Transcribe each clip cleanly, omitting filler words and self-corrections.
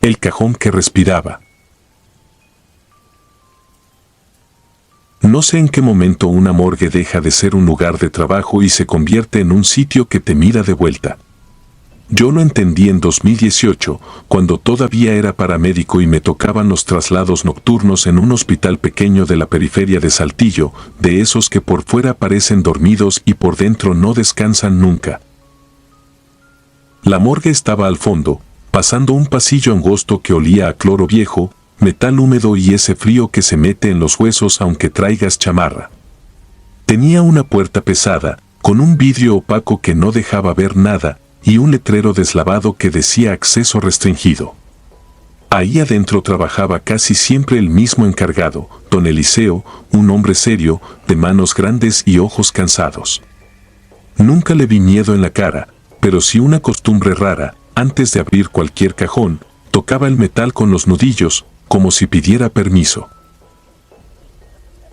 El cajón que respiraba. No sé en qué momento una morgue deja de ser un lugar de trabajo y se convierte en un sitio que te mira de vuelta. Yo lo entendí en 2018, cuando todavía era paramédico y me tocaban los traslados nocturnos en un hospital pequeño de la periferia de Saltillo, de esos que por fuera parecen dormidos y por dentro no descansan nunca. La morgue estaba al fondo, pasando un pasillo angosto que olía a cloro viejo, metal húmedo y ese frío que se mete en los huesos aunque traigas chamarra. Tenía una puerta pesada, con un vidrio opaco que no dejaba ver nada, y un letrero deslavado que decía acceso restringido. Ahí adentro trabajaba casi siempre el mismo encargado, don Eliseo, un hombre serio, de manos grandes y ojos cansados. Nunca le vi miedo en la cara, pero sí una costumbre rara. Antes de abrir cualquier cajón, tocaba el metal con los nudillos, como si pidiera permiso.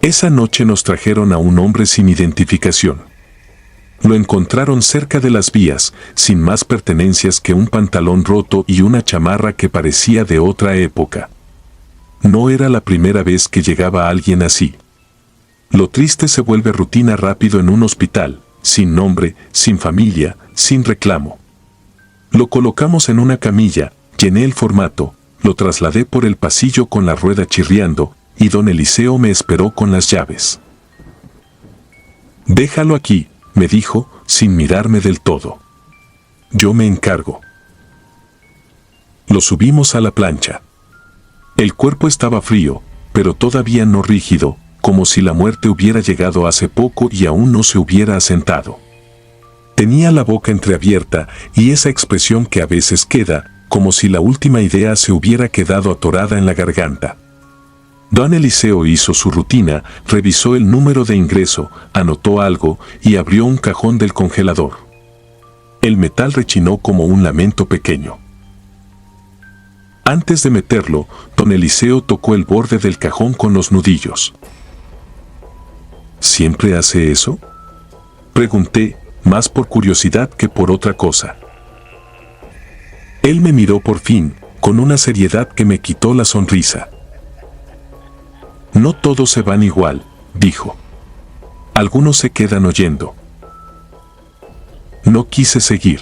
Esa noche nos trajeron a un hombre sin identificación. Lo encontraron cerca de las vías, sin más pertenencias que un pantalón roto y una chamarra que parecía de otra época. No era la primera vez que llegaba alguien así. Lo triste se vuelve rutina rápido en un hospital, sin nombre, sin familia, sin reclamo. Lo colocamos en una camilla, llené el formato, lo trasladé por el pasillo con la rueda chirriando, y don Eliseo me esperó con las llaves. «Déjalo aquí», me dijo, sin mirarme del todo. «Yo me encargo». Lo subimos a la plancha. El cuerpo estaba frío, pero todavía no rígido, como si la muerte hubiera llegado hace poco y aún no se hubiera asentado. Tenía la boca entreabierta y esa expresión que a veces queda, como si la última idea se hubiera quedado atorada en la garganta. Don Eliseo hizo su rutina, revisó el número de ingreso, anotó algo y abrió un cajón del congelador. El metal rechinó como un lamento pequeño. Antes de meterlo, don Eliseo tocó el borde del cajón con los nudillos. ¿Siempre hace eso?, pregunté, más por curiosidad que por otra cosa. Él me miró por fin, con una seriedad que me quitó la sonrisa. «No todos se van igual», dijo. «Algunos se quedan oyendo». No quise seguir.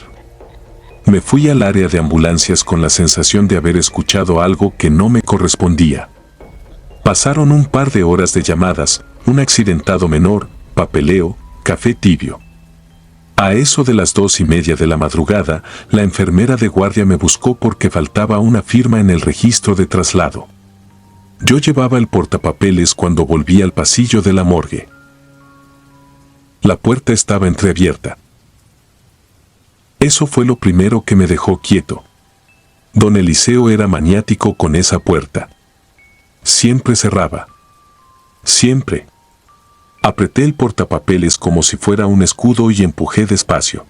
Me fui al área de ambulancias con la sensación de haber escuchado algo que no me correspondía. Pasaron un par de horas de llamadas, un accidentado menor, papeleo, café tibio. A eso de las 2:30 de la madrugada, la enfermera de guardia me buscó porque faltaba una firma en el registro de traslado. Yo llevaba el portapapeles cuando volví al pasillo de la morgue. La puerta estaba entreabierta. Eso fue lo primero que me dejó quieto. Don Eliseo era maniático con esa puerta. Siempre cerraba. Siempre. Apreté el portapapeles como si fuera un escudo y empujé despacio.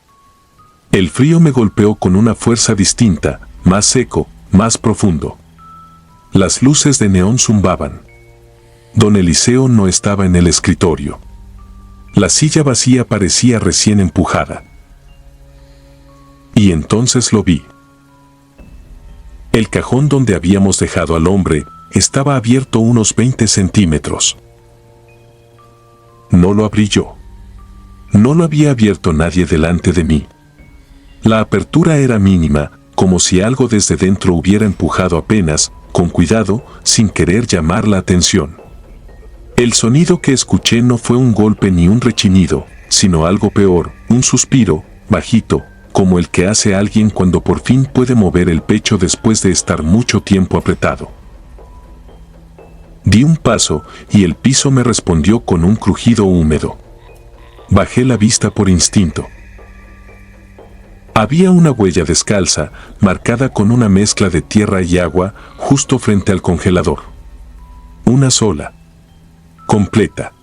El frío me golpeó con una fuerza distinta, más seco, más profundo. Las luces de neón zumbaban. Don Eliseo no estaba en el escritorio. La silla vacía parecía recién empujada. Y entonces lo vi. El cajón donde habíamos dejado al hombre estaba abierto unos 20 centímetros. No lo abrí yo. No lo había abierto nadie delante de mí. La apertura era mínima, como si algo desde dentro hubiera empujado apenas, con cuidado, sin querer llamar la atención. El sonido que escuché no fue un golpe ni un rechinido, sino algo peor, un suspiro, bajito, como el que hace alguien cuando por fin puede mover el pecho después de estar mucho tiempo apretado. Di un paso y el piso me respondió con un crujido húmedo. Bajé la vista por instinto. Había una huella descalza, marcada con una mezcla de tierra y agua, justo frente al congelador. Una sola. Completa.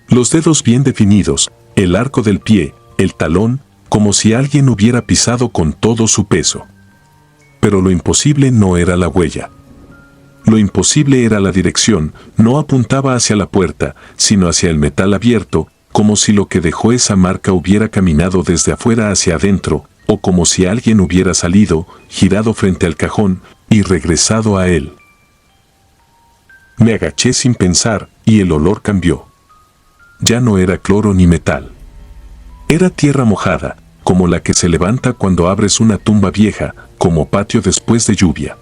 Los dedos bien definidos, el arco del pie, el talón, como si alguien hubiera pisado con todo su peso. Pero lo imposible no era la huella. Lo imposible era la dirección, no apuntaba hacia la puerta, sino hacia el metal abierto, como si lo que dejó esa marca hubiera caminado desde afuera hacia adentro, o como si alguien hubiera salido, girado frente al cajón, y regresado a él. Me agaché sin pensar y el olor cambió. Ya no era cloro ni metal. Era tierra mojada, como la que se levanta cuando abres una tumba vieja, como patio después de lluvia.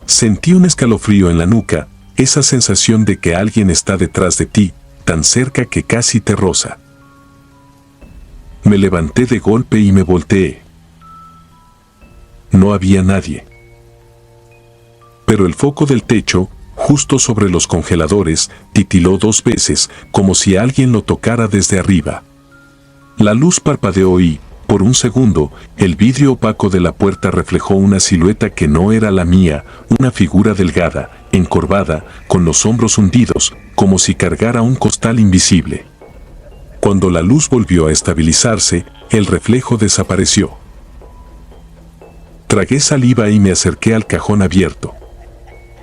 Sentí un escalofrío en la nuca, esa sensación de que alguien está detrás de ti, tan cerca que casi te roza. Me levanté de golpe y me volteé. No había nadie. Pero el foco del techo, justo sobre los congeladores, titiló 2 veces, como si alguien lo tocara desde arriba. La luz parpadeó y, por un segundo, el vidrio opaco de la puerta reflejó una silueta que no era la mía, una figura delgada, encorvada, con los hombros hundidos, como si cargara un costal invisible. Cuando la luz volvió a estabilizarse, el reflejo desapareció. Tragué saliva y me acerqué al cajón abierto.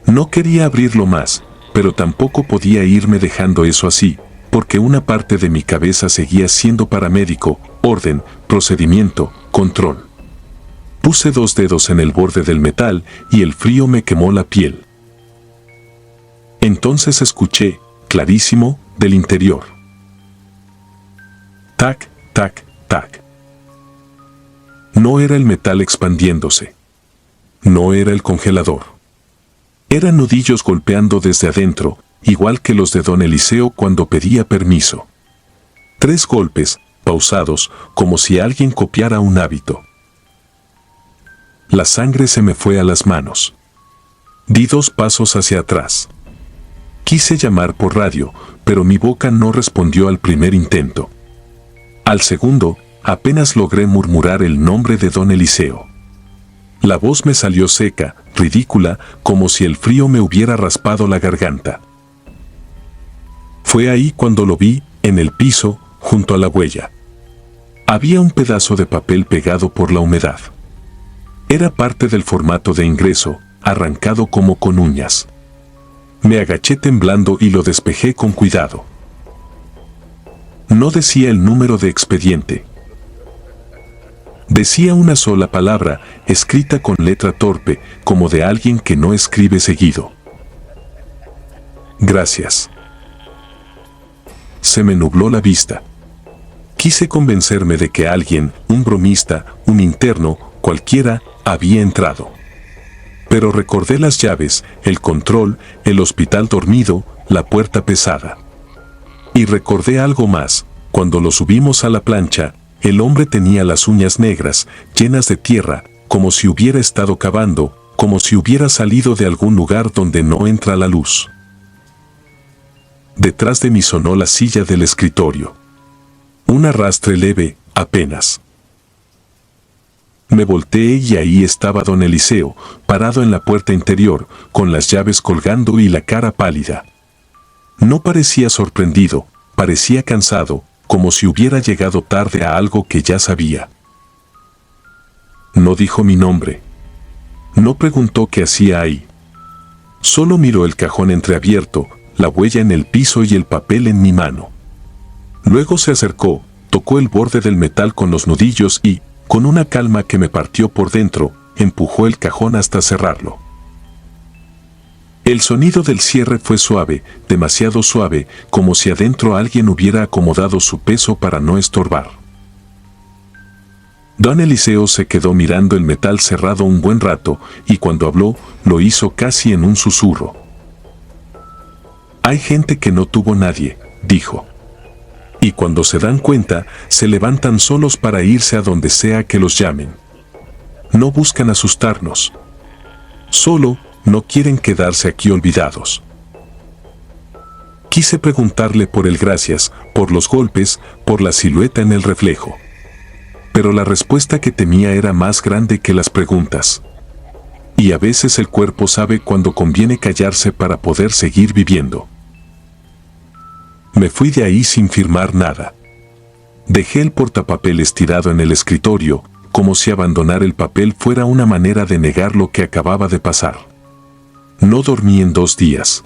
No quería abrirlo más, pero tampoco podía irme dejando eso así, porque una parte de mi cabeza seguía siendo paramédico, orden, procedimiento, control. Puse 2 dedos en el borde del metal y el frío me quemó la piel. Entonces escuché, clarísimo, del interior. Tac, tac, tac. No era el metal expandiéndose. No era el congelador. Eran nudillos golpeando desde adentro, igual que los de don Eliseo cuando pedía permiso. 3 golpes, pausados, como si alguien copiara un hábito. La sangre se me fue a las manos. Di 2 pasos hacia atrás. Quise llamar por radio, pero mi boca no respondió al primer intento. Al segundo, apenas logré murmurar el nombre de don Eliseo. La voz me salió seca, ridícula, como si el frío me hubiera raspado la garganta. Fue ahí cuando lo vi, en el piso, junto a la huella. Había un pedazo de papel pegado por la humedad. Era parte del formato de ingreso, arrancado como con uñas. Me agaché temblando y lo despejé con cuidado. No decía el número de expediente. Decía una sola palabra, escrita con letra torpe, como de alguien que no escribe seguido. Gracias. Se me nubló la vista. Quise convencerme de que alguien, un bromista, un interno, cualquiera, había entrado. Pero recordé las llaves, el control, el hospital dormido, la puerta pesada. Y recordé algo más, cuando lo subimos a la plancha, el hombre tenía las uñas negras, llenas de tierra, como si hubiera estado cavando, como si hubiera salido de algún lugar donde no entra la luz. Detrás de mí sonó la silla del escritorio. Un arrastre leve, apenas. Me volteé y ahí estaba don Eliseo, parado en la puerta interior, con las llaves colgando y la cara pálida. No parecía sorprendido, parecía cansado, como si hubiera llegado tarde a algo que ya sabía. No dijo mi nombre. No preguntó qué hacía ahí. Solo miró el cajón entreabierto, la huella en el piso y el papel en mi mano. Luego se acercó, tocó el borde del metal con los nudillos y, con una calma que me partió por dentro, empujó el cajón hasta cerrarlo. El sonido del cierre fue suave, demasiado suave, como si adentro alguien hubiera acomodado su peso para no estorbar. Don Eliseo se quedó mirando el metal cerrado un buen rato, y cuando habló, lo hizo casi en un susurro. Hay gente que no tuvo nadie, dijo. Y cuando se dan cuenta, se levantan solos para irse a donde sea que los llamen. No buscan asustarnos. Solo, no quieren quedarse aquí olvidados. Quise preguntarle por el gracias, por los golpes, por la silueta en el reflejo. Pero la respuesta que temía era más grande que las preguntas. Y a veces el cuerpo sabe cuando conviene callarse para poder seguir viviendo. Me fui de ahí sin firmar nada. Dejé el portapapeles tirado en el escritorio, como si abandonar el papel fuera una manera de negar lo que acababa de pasar. No dormí en 2 días.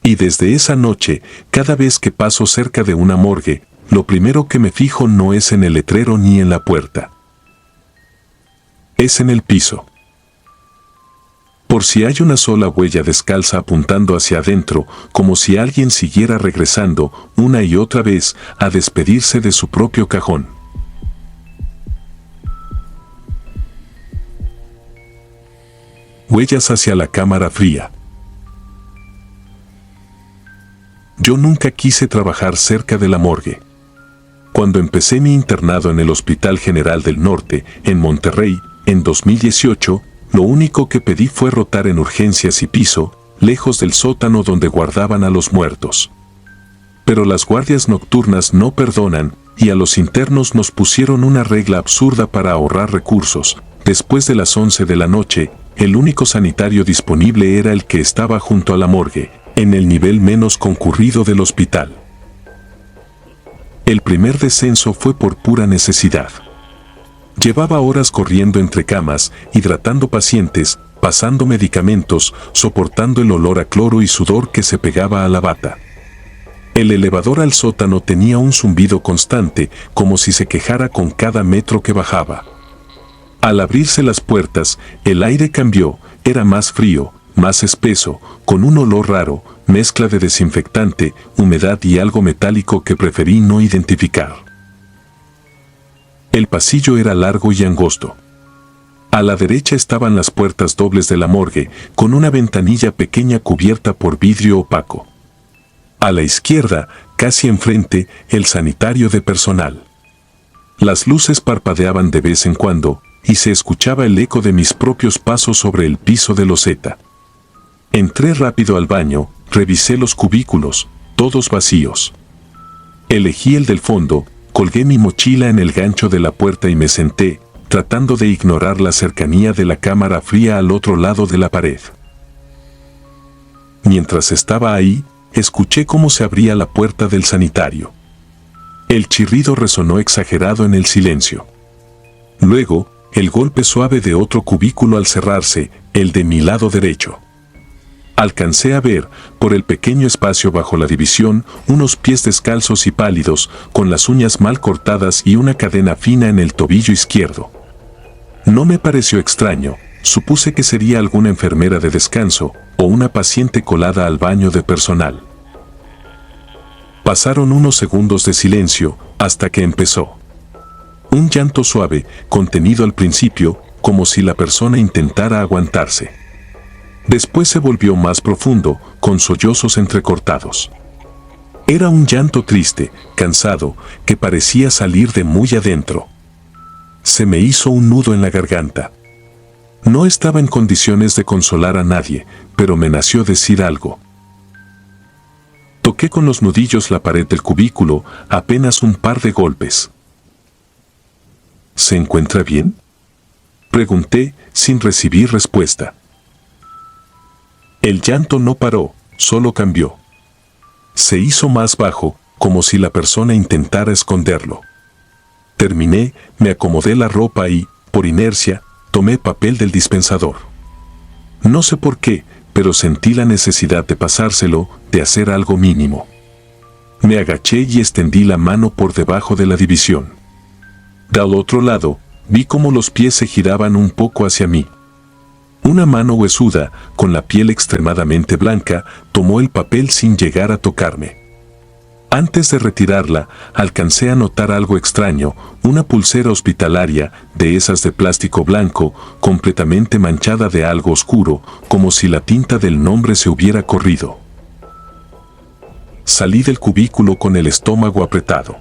Y desde esa noche, cada vez que paso cerca de una morgue, lo primero que me fijo no es en el letrero ni en la puerta. Es en el piso. Por si hay una sola huella descalza apuntando hacia adentro, como si alguien siguiera regresando una y otra vez a despedirse de su propio cajón. Huellas hacia la cámara fría. Yo nunca quise trabajar cerca de la morgue. Cuando empecé mi internado en el Hospital General del Norte, en Monterrey, en 2018, lo único que pedí fue rotar en urgencias y piso, lejos del sótano donde guardaban a los muertos. Pero las guardias nocturnas no perdonan, y a los internos nos pusieron una regla absurda para ahorrar recursos. Después de las 11 de la noche, el único sanitario disponible era el que estaba junto a la morgue, en el nivel menos concurrido del hospital. El primer descenso fue por pura necesidad. Llevaba horas corriendo entre camas, hidratando pacientes, pasando medicamentos, soportando el olor a cloro y sudor que se pegaba a la bata. El elevador al sótano tenía un zumbido constante, como si se quejara con cada metro que bajaba. Al abrirse las puertas, el aire cambió, era más frío, más espeso, con un olor raro, mezcla de desinfectante, humedad y algo metálico que preferí no identificar. El pasillo era largo y angosto. A la derecha estaban las puertas dobles de la morgue, con una ventanilla pequeña cubierta por vidrio opaco. A la izquierda, casi enfrente, el sanitario de personal. Las luces parpadeaban de vez en cuando, y se escuchaba el eco de mis propios pasos sobre el piso de loseta. Entré rápido al baño, revisé los cubículos, todos vacíos. Elegí el del fondo, colgué mi mochila en el gancho de la puerta y me senté, tratando de ignorar la cercanía de la cámara fría al otro lado de la pared. Mientras estaba ahí, escuché cómo se abría la puerta del sanitario. El chirrido resonó exagerado en el silencio. Luego, el golpe suave de otro cubículo al cerrarse, el de mi lado derecho. Alcancé a ver, por el pequeño espacio bajo la división, unos pies descalzos y pálidos, con las uñas mal cortadas y una cadena fina en el tobillo izquierdo. No me pareció extraño, supuse que sería alguna enfermera de descanso, o una paciente colada al baño de personal. Pasaron unos segundos de silencio, hasta que empezó. Un llanto suave, contenido al principio, como si la persona intentara aguantarse. Después se volvió más profundo, con sollozos entrecortados. Era un llanto triste, cansado, que parecía salir de muy adentro. Se me hizo un nudo en la garganta. No estaba en condiciones de consolar a nadie, pero me nació decir algo. Toqué con los nudillos la pared del cubículo, apenas un par de golpes. ¿Se encuentra bien?, pregunté, sin recibir respuesta. El llanto no paró, solo cambió. Se hizo más bajo, como si la persona intentara esconderlo. Terminé, me acomodé la ropa y, por inercia, tomé papel del dispensador. No sé por qué, pero sentí la necesidad de pasárselo, de hacer algo mínimo. Me agaché y extendí la mano por debajo de la división. Del otro lado, vi cómo los pies se giraban un poco hacia mí. Una mano huesuda, con la piel extremadamente blanca, tomó el papel sin llegar a tocarme. Antes de retirarla, alcancé a notar algo extraño, una pulsera hospitalaria, de esas de plástico blanco, completamente manchada de algo oscuro, como si la tinta del nombre se hubiera corrido. Salí del cubículo con el estómago apretado.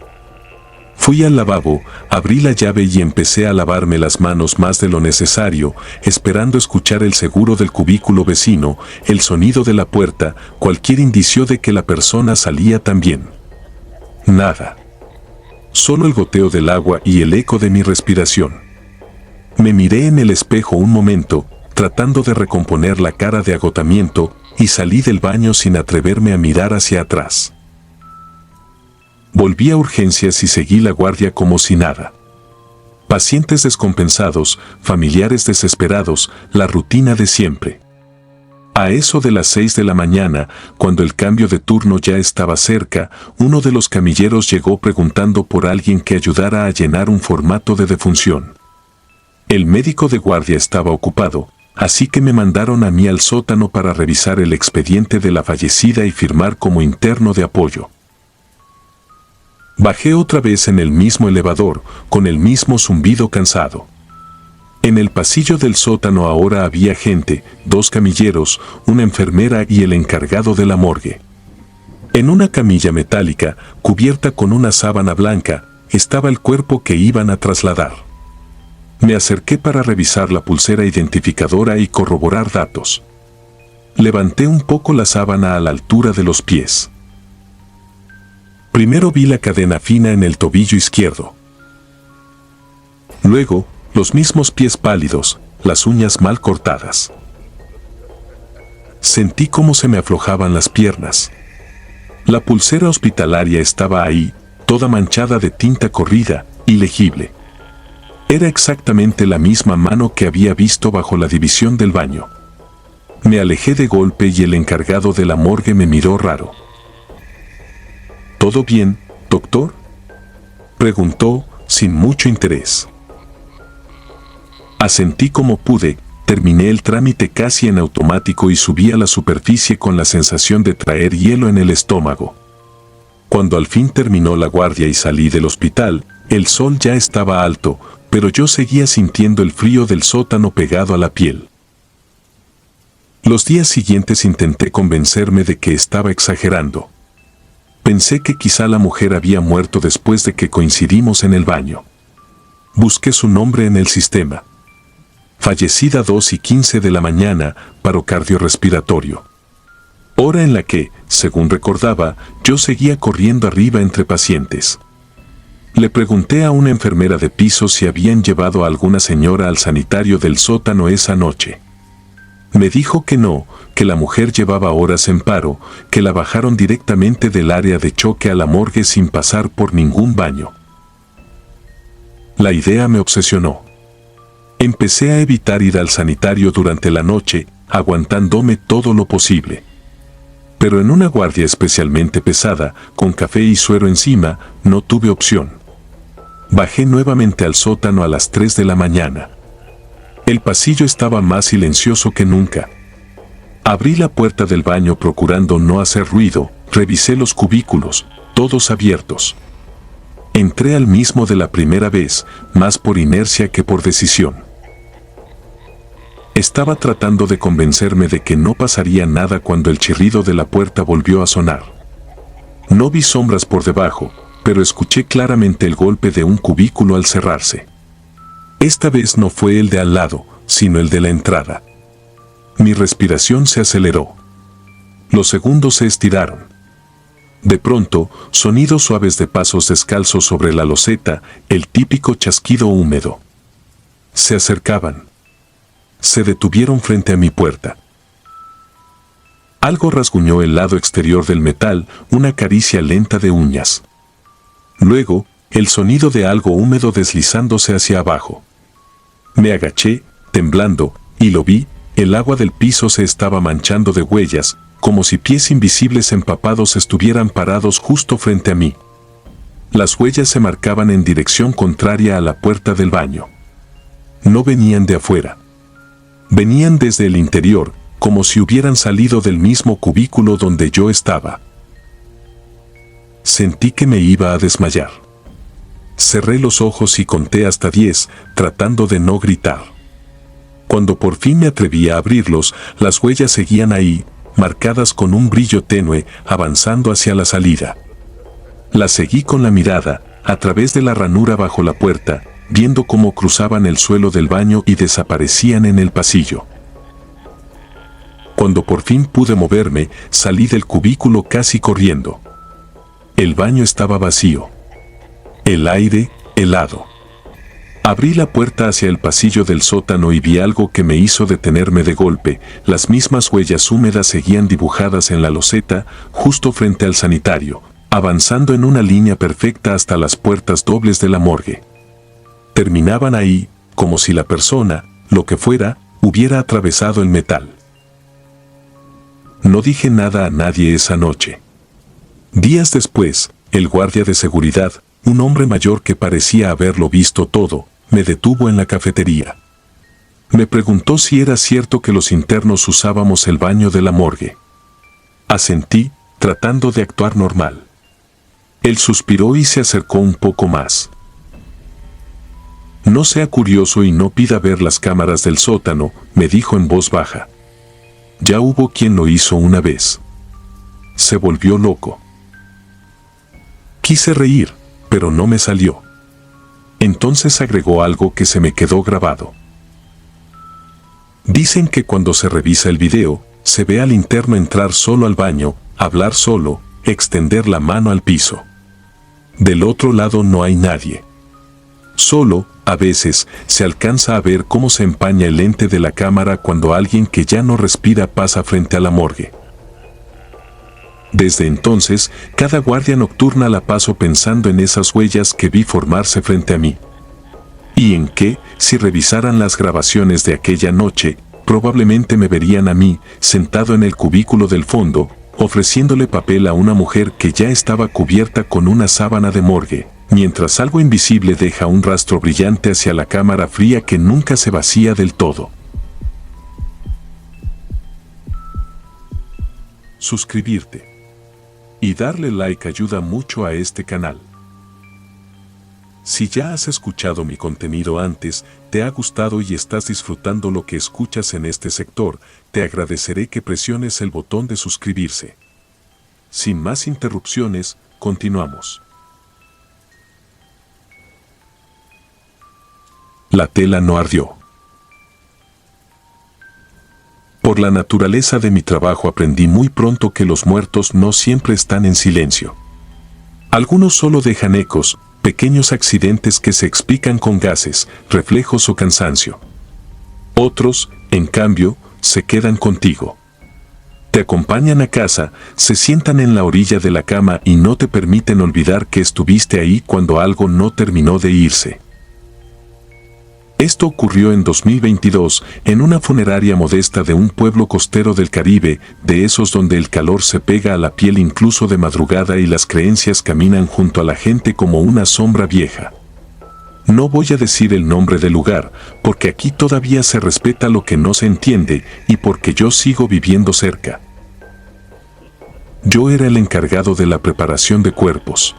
Fui al lavabo, abrí la llave y empecé a lavarme las manos más de lo necesario, esperando escuchar el seguro del cubículo vecino, el sonido de la puerta, cualquier indicio de que la persona salía también. Nada. Solo el goteo del agua y el eco de mi respiración. Me miré en el espejo un momento, tratando de recomponer la cara de agotamiento, y salí del baño sin atreverme a mirar hacia atrás. Volví a urgencias y seguí la guardia como si nada. Pacientes descompensados, familiares desesperados, la rutina de siempre. A eso de las 6 de la mañana, cuando el cambio de turno ya estaba cerca, uno de los camilleros llegó preguntando por alguien que ayudara a llenar un formato de defunción. El médico de guardia estaba ocupado, así que me mandaron a mí al sótano para revisar el expediente de la fallecida y firmar como interno de apoyo. Bajé otra vez en el mismo elevador, con el mismo zumbido cansado. En el pasillo del sótano ahora había gente, 2 camilleros, una enfermera y el encargado de la morgue. En una camilla metálica, cubierta con una sábana blanca, estaba el cuerpo que iban a trasladar. Me acerqué para revisar la pulsera identificadora y corroborar datos. Levanté un poco la sábana a la altura de los pies. Primero vi la cadena fina en el tobillo izquierdo. Luego, los mismos pies pálidos, las uñas mal cortadas. Sentí cómo se me aflojaban las piernas. La pulsera hospitalaria estaba ahí, toda manchada de tinta corrida, ilegible. Era exactamente la misma mano que había visto bajo la división del baño. Me alejé de golpe y el encargado de la morgue me miró raro. ¿Todo bien, doctor?, preguntó, sin mucho interés. Asentí como pude, terminé el trámite casi en automático y subí a la superficie con la sensación de traer hielo en el estómago. Cuando al fin terminó la guardia y salí del hospital, el sol ya estaba alto, pero yo seguía sintiendo el frío del sótano pegado a la piel. Los días siguientes intenté convencerme de que estaba exagerando. Pensé que quizá la mujer había muerto después de que coincidimos en el baño. Busqué su nombre en el sistema. Fallecida 2:15 de la mañana, paro cardiorrespiratorio. Hora en la que, según recordaba, yo seguía corriendo arriba entre pacientes. Le pregunté a una enfermera de piso si habían llevado a alguna señora al sanitario del sótano esa noche. Me dijo que no, que la mujer llevaba horas en paro, que la bajaron directamente del área de choque a la morgue sin pasar por ningún baño. La idea me obsesionó. Empecé a evitar ir al sanitario durante la noche, aguantándome todo lo posible. Pero en una guardia especialmente pesada, con café y suero encima, no tuve opción. Bajé nuevamente al sótano a las 3 de la mañana. El pasillo estaba más silencioso que nunca. Abrí la puerta del baño procurando no hacer ruido, revisé los cubículos, todos abiertos. Entré al mismo de la primera vez, más por inercia que por decisión. Estaba tratando de convencerme de que no pasaría nada cuando el chirrido de la puerta volvió a sonar. No vi sombras por debajo, pero escuché claramente el golpe de un cubículo al cerrarse. Esta vez no fue el de al lado, sino el de la entrada. Mi respiración se aceleró. Los segundos se estiraron. De pronto, sonidos suaves de pasos descalzos sobre la loseta, el típico chasquido húmedo. Se acercaban. Se detuvieron frente a mi puerta. Algo rasguñó el lado exterior del metal, una caricia lenta de uñas. Luego, el sonido de algo húmedo deslizándose hacia abajo. Me agaché, temblando, y lo vi, el agua del piso se estaba manchando de huellas, como si pies invisibles empapados estuvieran parados justo frente a mí. Las huellas se marcaban en dirección contraria a la puerta del baño. No venían de afuera. Venían desde el interior, como si hubieran salido del mismo cubículo donde yo estaba. Sentí que me iba a desmayar. Cerré los ojos y conté hasta 10, tratando de no gritar. Cuando por fin me atreví a abrirlos, las huellas seguían ahí, marcadas con un brillo tenue, avanzando hacia la salida. Las seguí con la mirada, a través de la ranura bajo la puerta, viendo cómo cruzaban el suelo del baño y desaparecían en el pasillo. Cuando por fin pude moverme, salí del cubículo casi corriendo. El baño estaba vacío. El aire, helado. Abrí la puerta hacia el pasillo del sótano y vi algo que me hizo detenerme de golpe. Las mismas huellas húmedas seguían dibujadas en la loseta, justo frente al sanitario, avanzando en una línea perfecta hasta las puertas dobles de la morgue. Terminaban ahí, como si la persona, lo que fuera, hubiera atravesado el metal. No dije nada a nadie esa noche. Días después, el guardia de seguridad, un hombre mayor que parecía haberlo visto todo, me detuvo en la cafetería. Me preguntó si era cierto que los internos usábamos el baño de la morgue. Asentí, tratando de actuar normal. Él suspiró y se acercó un poco más. No sea curioso y no pida ver las cámaras del sótano, me dijo en voz baja. Ya hubo quien lo hizo una vez. Se volvió loco. Quise reír, pero no me salió. Entonces agregó algo que se me quedó grabado. Dicen que cuando se revisa el video, se ve al interno entrar solo al baño, hablar solo, extender la mano al piso. Del otro lado no hay nadie. Solo, a veces, se alcanza a ver cómo se empaña el lente de la cámara cuando alguien que ya no respira pasa frente a la morgue. Desde entonces, cada guardia nocturna la paso pensando en esas huellas que vi formarse frente a mí. Y en que, si revisaran las grabaciones de aquella noche, probablemente me verían a mí, sentado en el cubículo del fondo, ofreciéndole papel a una mujer que ya estaba cubierta con una sábana de morgue, mientras algo invisible deja un rastro brillante hacia la cámara fría que nunca se vacía del todo. Suscribirte y darle like ayuda mucho a este canal. Si ya has escuchado mi contenido antes, te ha gustado y estás disfrutando lo que escuchas en este sector, te agradeceré que presiones el botón de suscribirse. Sin más interrupciones, continuamos. La tela no ardió. Por la naturaleza de mi trabajo aprendí muy pronto que los muertos no siempre están en silencio. Algunos solo dejan ecos, pequeños accidentes que se explican con gases, reflejos o cansancio. Otros, en cambio, se quedan contigo. Te acompañan a casa, se sientan en la orilla de la cama y no te permiten olvidar que estuviste ahí cuando algo no terminó de irse. Esto ocurrió en 2022, en una funeraria modesta de un pueblo costero del Caribe, de esos donde el calor se pega a la piel incluso de madrugada y las creencias caminan junto a la gente como una sombra vieja. No voy a decir el nombre del lugar, porque aquí todavía se respeta lo que no se entiende y porque yo sigo viviendo cerca. Yo era el encargado de la preparación de cuerpos.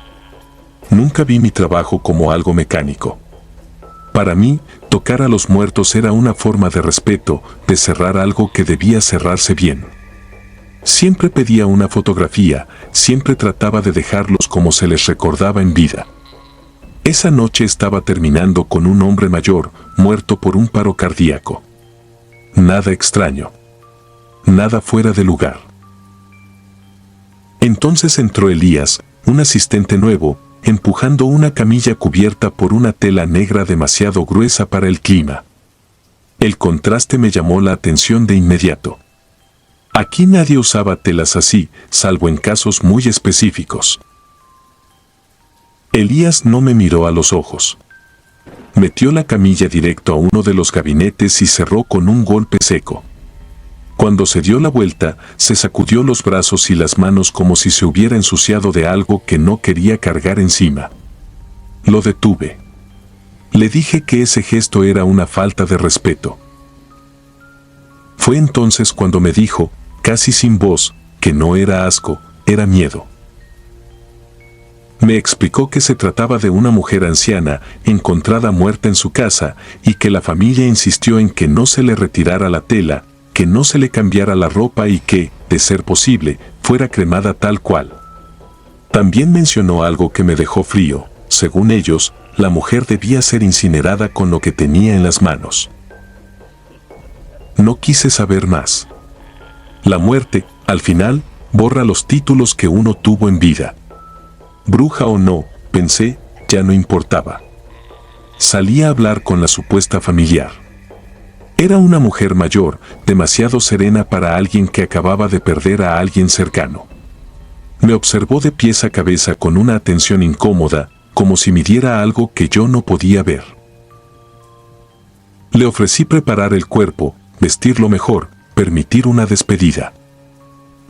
Nunca vi mi trabajo como algo mecánico. Para mí, tocar a los muertos era una forma de respeto, de cerrar algo que debía cerrarse bien. Siempre pedía una fotografía, siempre trataba de dejarlos como se les recordaba en vida. Esa noche estaba terminando con un hombre mayor, muerto por un paro cardíaco. Nada extraño. Nada fuera de lugar. Entonces entró Elías, un asistente nuevo, empujando una camilla cubierta por una tela negra demasiado gruesa para el clima. El contraste me llamó la atención de inmediato. Aquí nadie usaba telas así, salvo en casos muy específicos. Elías no me miró a los ojos. Metió la camilla directo a uno de los gabinetes y cerró con un golpe seco. Cuando se dio la vuelta, se sacudió los brazos y las manos como si se hubiera ensuciado de algo que no quería cargar encima. Lo detuve. Le dije que ese gesto era una falta de respeto. Fue entonces cuando me dijo, casi sin voz, que no era asco, era miedo. Me explicó que se trataba de una mujer anciana, encontrada muerta en su casa, y que la familia insistió en que no se le retirara la tela, que no se le cambiara la ropa y que, de ser posible, fuera cremada tal cual. También mencionó algo que me dejó frío. Según ellos, la mujer debía ser incinerada con lo que tenía en las manos. No quise saber más. La muerte, al final, borra los títulos que uno tuvo en vida. Bruja o no, pensé, ya no importaba. Salí a hablar con la supuesta familiar. Era una mujer mayor, demasiado serena para alguien que acababa de perder a alguien cercano. Me observó de pies a cabeza con una atención incómoda, como si midiera algo que yo no podía ver. Le ofrecí preparar el cuerpo, vestirlo mejor, permitir una despedida.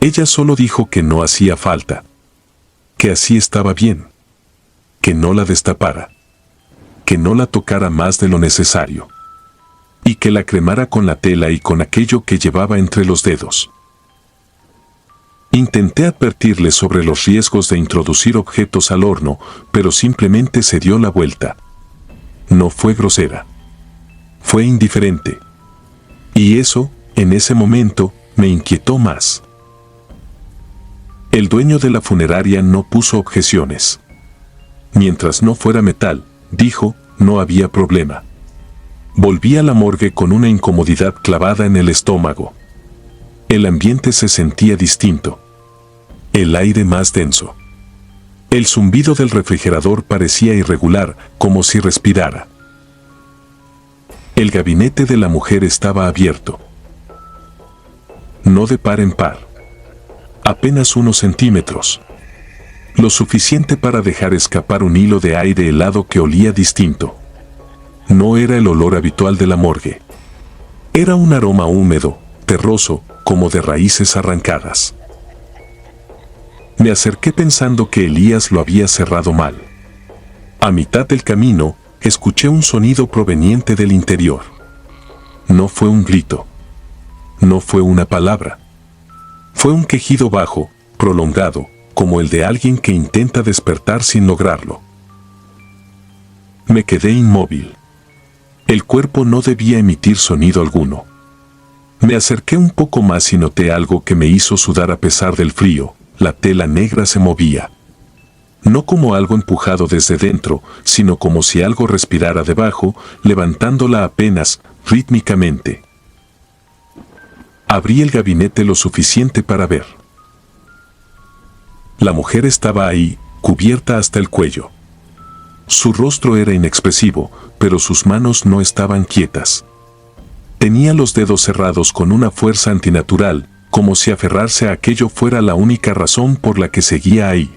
Ella solo dijo que no hacía falta, que así estaba bien, que no la destapara, que no la tocara más de lo necesario. y que la cremara con la tela y con aquello que llevaba entre los dedos. Intenté advertirle sobre los riesgos de introducir objetos al horno, pero simplemente se dio la vuelta. No fue grosera. Fue indiferente. Y eso, en ese momento, me inquietó más. El dueño de la funeraria no puso objeciones. Mientras no fuera metal, dijo, no había problema. Volví a la morgue con una incomodidad clavada en el estómago. El ambiente se sentía distinto. El aire más denso. El zumbido del refrigerador parecía irregular, como si respirara. El gabinete de la mujer estaba abierto. No de par en par. Apenas unos centímetros. Lo suficiente para dejar escapar un hilo de aire helado que olía distinto. No era el olor habitual de la morgue. Era un aroma húmedo, terroso, como de raíces arrancadas. Me acerqué pensando que Elías lo había cerrado mal. A mitad del camino, escuché un sonido proveniente del interior. No fue un grito. No fue una palabra. Fue un quejido bajo, prolongado, como el de alguien que intenta despertar sin lograrlo. Me quedé inmóvil. El cuerpo no debía emitir sonido alguno. Me acerqué un poco más y noté algo que me hizo sudar a pesar del frío. La tela negra se movía. No como algo empujado desde dentro, sino como si algo respirara debajo, levantándola apenas, rítmicamente. Abrí el gabinete lo suficiente para ver. La mujer estaba ahí, cubierta hasta el cuello. Su rostro era inexpresivo, pero sus manos no estaban quietas. Tenía los dedos cerrados con una fuerza antinatural, como si aferrarse a aquello fuera la única razón por la que seguía ahí.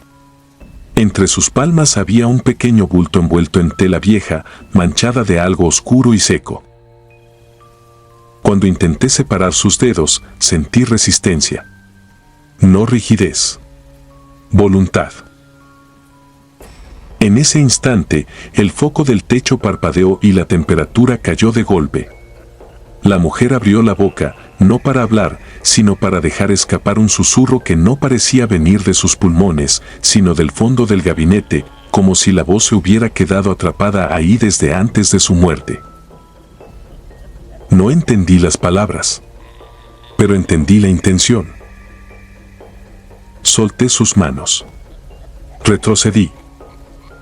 Entre sus palmas había un pequeño bulto envuelto en tela vieja, manchada de algo oscuro y seco. Cuando intenté separar sus dedos, sentí resistencia. No rigidez. Voluntad. En ese instante, el foco del techo parpadeó y la temperatura cayó de golpe. La mujer abrió la boca, no para hablar, sino para dejar escapar un susurro que no parecía venir de sus pulmones, sino del fondo del gabinete, como si la voz se hubiera quedado atrapada ahí desde antes de su muerte. No entendí las palabras, pero entendí la intención. Solté sus manos. Retrocedí.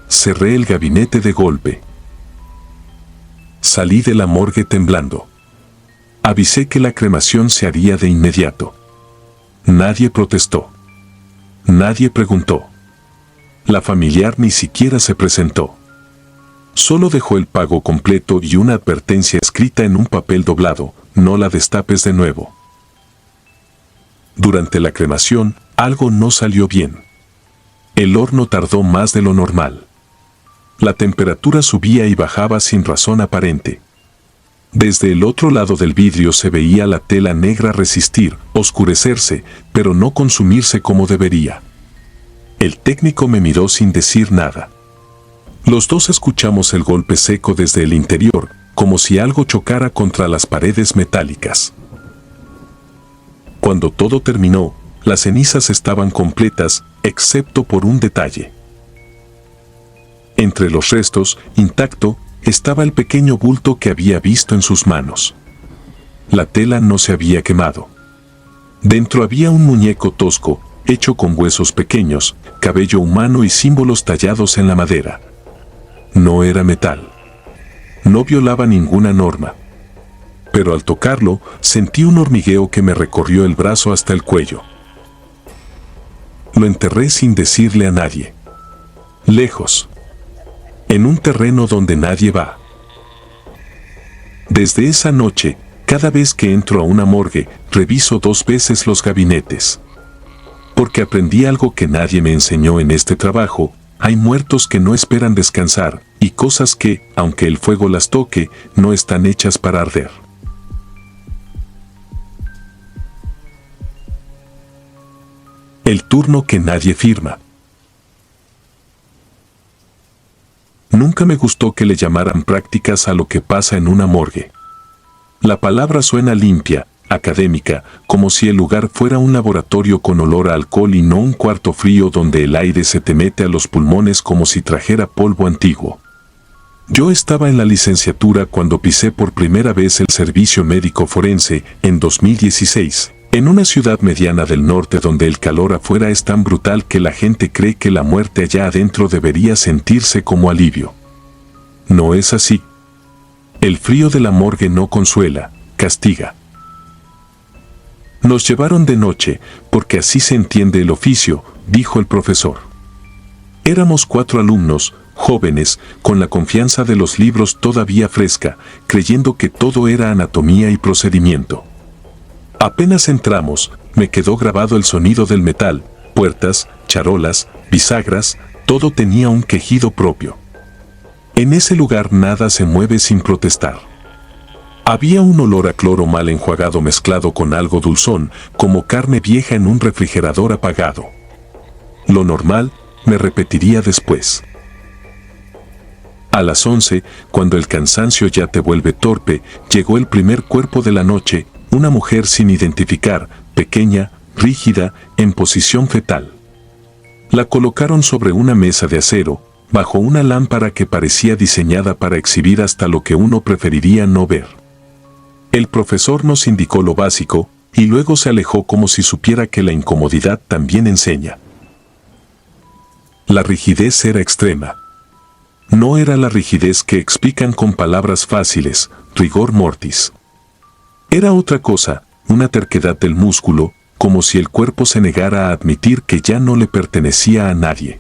Cerré el gabinete de golpe. Salí de la morgue temblando. Avisé que la cremación se haría de inmediato. Nadie protestó. Nadie preguntó. La familiar ni siquiera se presentó. Solo dejó el pago completo y una advertencia escrita en un papel doblado: no la destapes de nuevo. Durante la cremación, algo no salió bien. El horno tardó más de lo normal. La temperatura subía y bajaba sin razón aparente. Desde el otro lado del vidrio se veía la tela negra resistir, oscurecerse, pero no consumirse como debería. El técnico me miró sin decir nada. Los dos escuchamos el golpe seco desde el interior, como si algo chocara contra las paredes metálicas. Cuando todo terminó, las cenizas estaban completas, excepto por un detalle. Entre los restos, intacto, estaba el pequeño bulto que había visto en sus manos. La tela no se había quemado. Dentro había un muñeco tosco, hecho con huesos pequeños, cabello humano y símbolos tallados en la madera. No era metal. No violaba ninguna norma. Pero al tocarlo, sentí un hormigueo que me recorrió el brazo hasta el cuello. Lo enterré sin decirle a nadie. Lejos. En un terreno donde nadie va. Desde esa noche, cada vez que entro a una morgue, reviso 2 veces los gabinetes. Porque aprendí algo que nadie me enseñó en este trabajo: hay muertos que no esperan descansar, y cosas que, aunque el fuego las toque, no están hechas para arder. El turno que nadie firma. Nunca me gustó que le llamaran prácticas a lo que pasa en una morgue. La palabra suena limpia, académica, como si el lugar fuera un laboratorio con olor a alcohol y no un cuarto frío donde el aire se te mete a los pulmones como si trajera polvo antiguo. Yo estaba en la licenciatura cuando pisé por primera vez el servicio médico forense, en 2016, en una ciudad mediana del norte donde el calor afuera es tan brutal que la gente cree que la muerte allá adentro debería sentirse como alivio. No es así. El frío de la morgue no consuela, castiga. Nos llevaron de noche, porque así se entiende el oficio, dijo el profesor. Éramos 4 alumnos, jóvenes, con la confianza de los libros todavía fresca, creyendo que todo era anatomía y procedimiento. Apenas entramos, me quedó grabado el sonido del metal, puertas, charolas, bisagras, todo tenía un quejido propio. En ese lugar nada se mueve sin protestar. Había un olor a cloro mal enjuagado mezclado con algo dulzón, como carne vieja en un refrigerador apagado. Lo normal, me repetiría después. A las 11, cuando el cansancio ya te vuelve torpe, llegó el primer cuerpo de la noche, una mujer sin identificar, pequeña, rígida, en posición fetal. La colocaron sobre una mesa de acero, bajo una lámpara que parecía diseñada para exhibir hasta lo que uno preferiría no ver. El profesor nos indicó lo básico, y luego se alejó como si supiera que la incomodidad también enseña. La rigidez era extrema. No era la rigidez que explican con palabras fáciles, rigor mortis. Era otra cosa, una terquedad del músculo, como si el cuerpo se negara a admitir que ya no le pertenecía a nadie.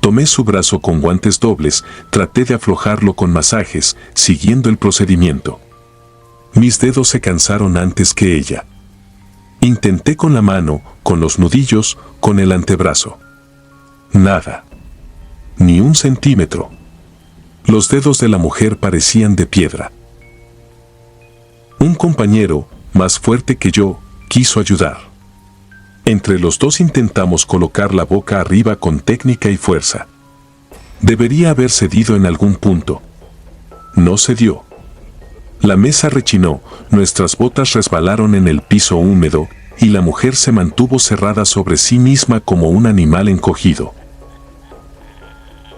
Tomé su brazo con guantes dobles, traté de aflojarlo con masajes, siguiendo el procedimiento. Mis dedos se cansaron antes que ella. Intenté con la mano, con los nudillos, con el antebrazo. Nada. Ni un centímetro. Los dedos de la mujer parecían de piedra. Un compañero, más fuerte que yo, quiso ayudar. Entre los dos intentamos colocar la boca arriba con técnica y fuerza. Debería haber cedido en algún punto. No cedió. La mesa rechinó, nuestras botas resbalaron en el piso húmedo, y la mujer se mantuvo cerrada sobre sí misma como un animal encogido.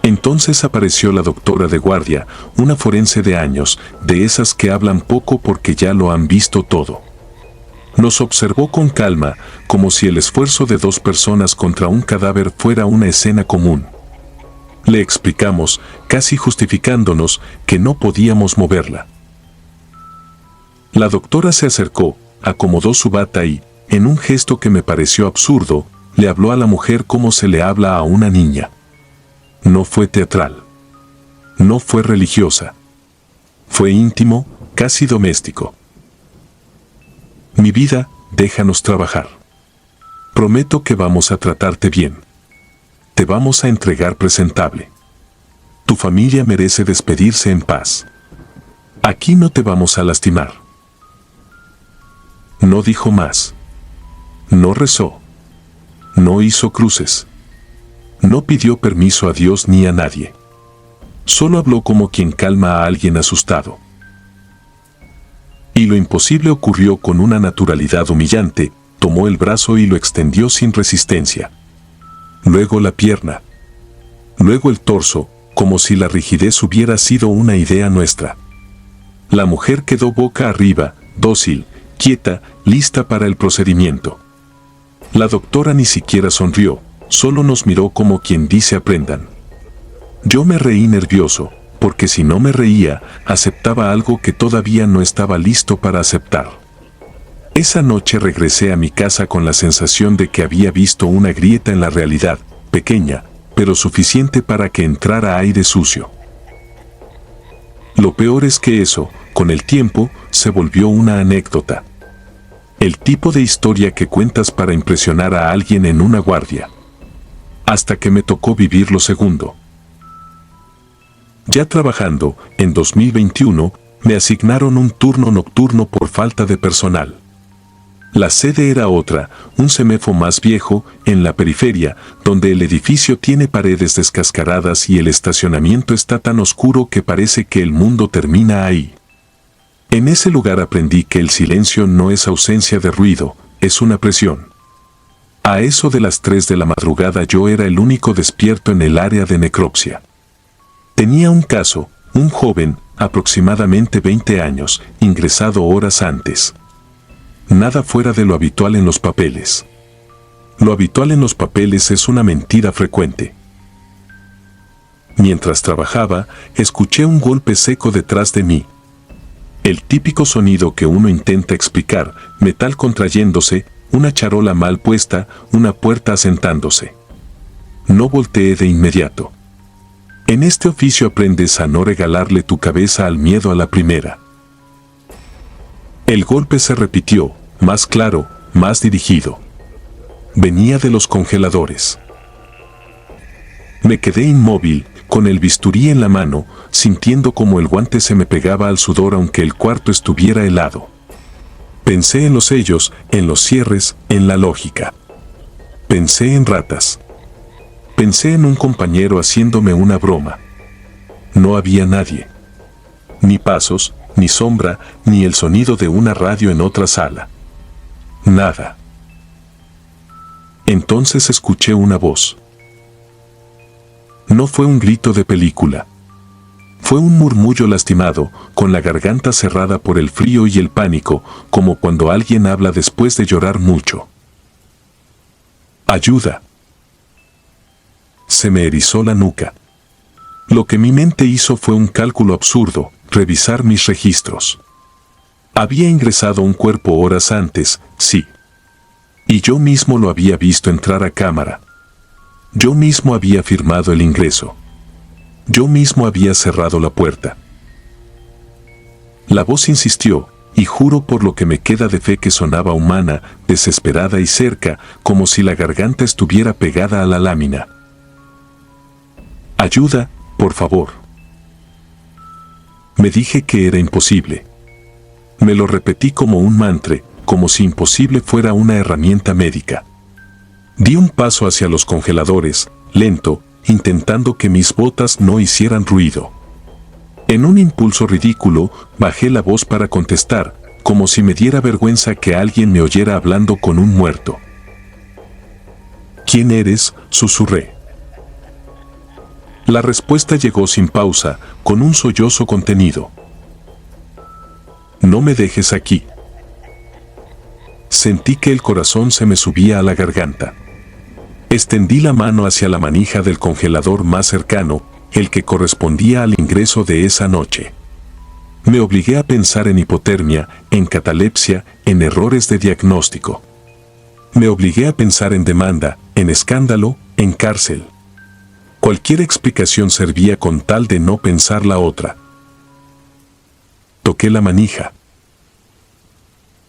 Entonces apareció la doctora de guardia, una forense de años, de esas que hablan poco porque ya lo han visto todo. Nos observó con calma, como si el esfuerzo de 2 personas contra un cadáver fuera una escena común. Le explicamos, casi justificándonos, que no podíamos moverla. La doctora se acercó, acomodó su bata y, en un gesto que me pareció absurdo, le habló a la mujer como se le habla a una niña. No fue teatral. No fue religiosa. Fue íntimo, casi doméstico. Mi vida, déjanos trabajar. Prometo que vamos a tratarte bien. Te vamos a entregar presentable. Tu familia merece despedirse en paz. Aquí no te vamos a lastimar. No dijo más. No rezó. No hizo cruces. No pidió permiso a Dios ni a nadie. Solo habló como quien calma a alguien asustado. Y lo imposible ocurrió con una naturalidad humillante, tomó el brazo y lo extendió sin resistencia. Luego la pierna. Luego el torso, como si la rigidez hubiera sido una idea nuestra. La mujer quedó boca arriba, dócil, quieta, lista para el procedimiento. La doctora ni siquiera sonrió, solo nos miró como quien dice aprendan. Yo me reí nervioso, porque si no me reía, aceptaba algo que todavía no estaba listo para aceptar. Esa noche regresé a mi casa con la sensación de que había visto una grieta en la realidad, pequeña, pero suficiente para que entrara aire sucio. Lo peor es que eso, con el tiempo, se volvió una anécdota. El tipo de historia que cuentas para impresionar a alguien en una guardia. Hasta que me tocó vivir lo segundo. Ya trabajando, en 2021, me asignaron un turno nocturno por falta de personal. La sede era otra, un CEMEFO más viejo, en la periferia, donde el edificio tiene paredes descascaradas y el estacionamiento está tan oscuro que parece que el mundo termina ahí. En ese lugar aprendí que el silencio no es ausencia de ruido, es una presión. A eso de las 3 de la madrugada yo era el único despierto en el área de necropsia. Tenía un caso, un joven, aproximadamente 20 años, ingresado horas antes. Nada fuera de lo habitual en los papeles. Lo habitual en los papeles es una mentira frecuente. Mientras trabajaba, escuché un golpe seco detrás de mí. El típico sonido que uno intenta explicar, metal contrayéndose, una charola mal puesta, una puerta asentándose. No volteé de inmediato. En este oficio aprendes a no regalarle tu cabeza al miedo a la primera. El golpe se repitió, más claro, más dirigido. Venía de los congeladores. Me quedé inmóvil, con el bisturí en la mano, sintiendo como el guante se me pegaba al sudor aunque el cuarto estuviera helado. Pensé en los sellos, en los cierres, en la lógica. Pensé en ratas. Pensé en un compañero haciéndome una broma. No había nadie. Ni pasos, ni sombra, ni el sonido de una radio en otra sala. Nada. Entonces escuché una voz. No fue un grito de película. Fue un murmullo lastimado, con la garganta cerrada por el frío y el pánico, como cuando alguien habla después de llorar mucho. ¡Ayuda! Se me erizó la nuca. Lo que mi mente hizo fue un cálculo absurdo, revisar mis registros. Había ingresado un cuerpo horas antes, sí. Y yo mismo lo había visto entrar a cámara. Yo mismo había firmado el ingreso. Yo mismo había cerrado la puerta. La voz insistió, y juro por lo que me queda de fe que sonaba humana, desesperada y cerca, como si la garganta estuviera pegada a la lámina. Ayuda, por favor. Me dije que era imposible. Me lo repetí como un mantra, como si imposible fuera una herramienta médica. Di un paso hacia los congeladores, lento, intentando que mis botas no hicieran ruido. En un impulso ridículo, bajé la voz para contestar, como si me diera vergüenza que alguien me oyera hablando con un muerto. ¿Quién eres?, susurré. La respuesta llegó sin pausa, con un sollozo contenido. No me dejes aquí. Sentí que el corazón se me subía a la garganta. Extendí la mano hacia la manija del congelador más cercano, el que correspondía al ingreso de esa noche. Me obligué a pensar en hipotermia, en catalepsia, en errores de diagnóstico. Me obligué a pensar en demanda, en escándalo, en cárcel. Cualquier explicación servía con tal de no pensar la otra. Toqué la manija.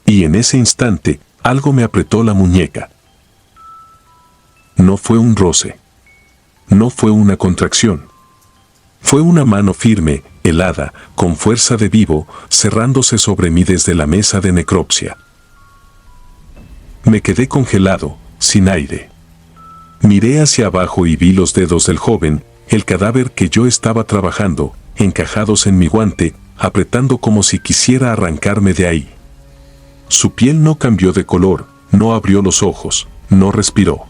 Y en ese instante, algo me apretó la muñeca. No fue un roce. No fue una contracción. Fue una mano firme, helada, con fuerza de vivo, cerrándose sobre mí desde la mesa de necropsia. Me quedé congelado, sin aire. Miré hacia abajo y vi los dedos del joven, el cadáver que yo estaba trabajando, encajados en mi guante, apretando como si quisiera arrancarme de ahí. Su piel no cambió de color, no abrió los ojos, no respiró.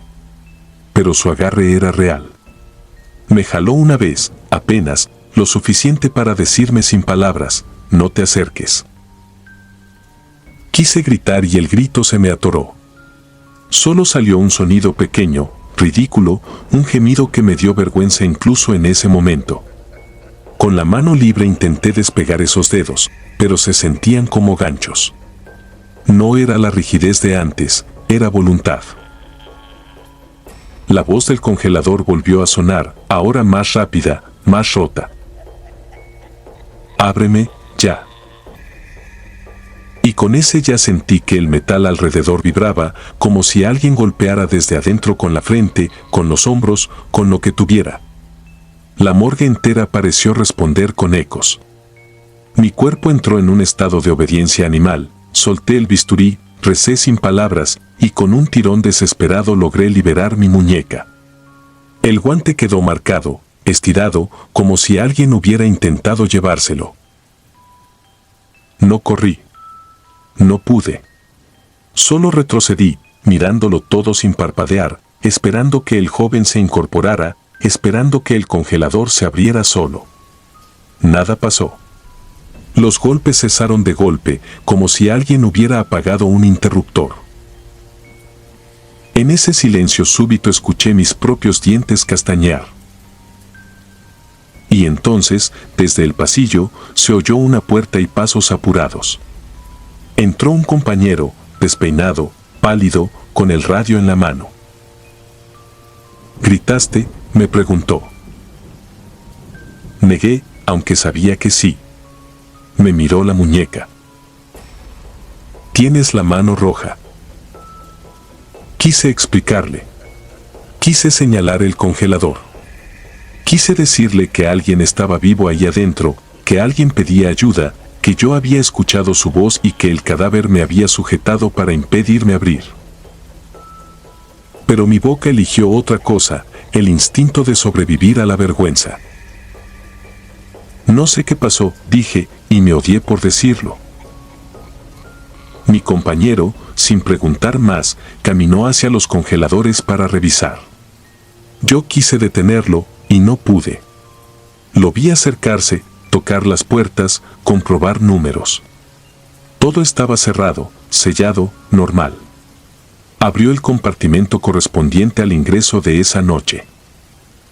Pero su agarre era real. Me jaló una vez, apenas, lo suficiente para decirme sin palabras, no te acerques. Quise gritar y el grito se me atoró. Solo salió un sonido pequeño, ridículo, un gemido que me dio vergüenza incluso en ese momento. Con la mano libre intenté despegar esos dedos, pero se sentían como ganchos. No era la rigidez de antes, era voluntad. La voz del congelador volvió a sonar, ahora más rápida, más rota. Ábreme, ya. Y con ese ya sentí que el metal alrededor vibraba, como si alguien golpeara desde adentro con la frente, con los hombros, con lo que tuviera. La morgue entera pareció responder con ecos. Mi cuerpo entró en un estado de obediencia animal, solté el bisturí, recé sin palabras, y con un tirón desesperado logré liberar mi muñeca. El guante quedó marcado, estirado, como si alguien hubiera intentado llevárselo. No corrí. No pude. Solo retrocedí, mirándolo todo sin parpadear, esperando que el joven se incorporara, esperando que el congelador se abriera solo. Nada pasó. Los golpes cesaron de golpe, como si alguien hubiera apagado un interruptor. En ese silencio súbito escuché mis propios dientes castañear. Y entonces, desde el pasillo, se oyó una puerta y pasos apurados. Entró un compañero, despeinado, pálido, con el radio en la mano. ¿Gritaste?, me preguntó. Negué, aunque sabía que sí. Me miró la muñeca. Tienes la mano roja. Quise explicarle. Quise señalar el congelador. Quise decirle que alguien estaba vivo ahí adentro, que alguien pedía ayuda, que yo había escuchado su voz y que el cadáver me había sujetado para impedirme abrir. Pero mi boca eligió otra cosa, el instinto de sobrevivir a la vergüenza. No sé qué pasó, dije, y me odié por decirlo. Mi compañero, sin preguntar más, caminó hacia los congeladores para revisar. Yo quise detenerlo, y no pude. Lo vi acercarse, tocar las puertas, comprobar números. Todo estaba cerrado, sellado, normal. Abrió el compartimento correspondiente al ingreso de esa noche.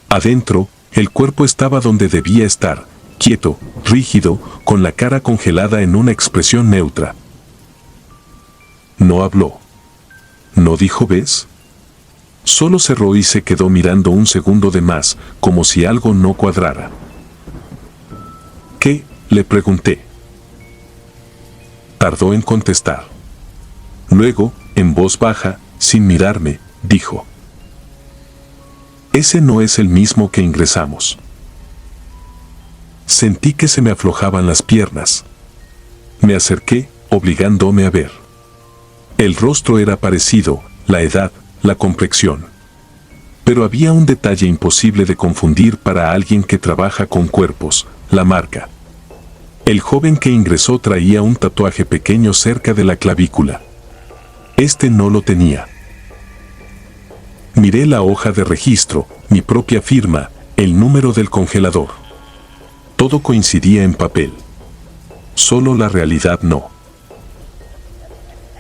Adentro, el cuerpo estaba donde debía estar, quieto, rígido, con la cara congelada en una expresión neutra. No habló. No dijo ¿ves? Solo cerró y se quedó mirando un segundo de más, como si algo no cuadrara. ¿Qué?, le pregunté. Tardó en contestar. Luego, en voz baja, sin mirarme, dijo: Ese no es el mismo que ingresamos. Sentí que se me aflojaban las piernas. Me acerqué, obligándome a ver. El rostro era parecido, la edad, la complexión. Pero había un detalle imposible de confundir para alguien que trabaja con cuerpos: la marca. El joven que ingresó traía un tatuaje pequeño cerca de la clavícula. Este no lo tenía. Miré la hoja de registro, mi propia firma, el número del congelador. Todo coincidía en papel. Solo la realidad no.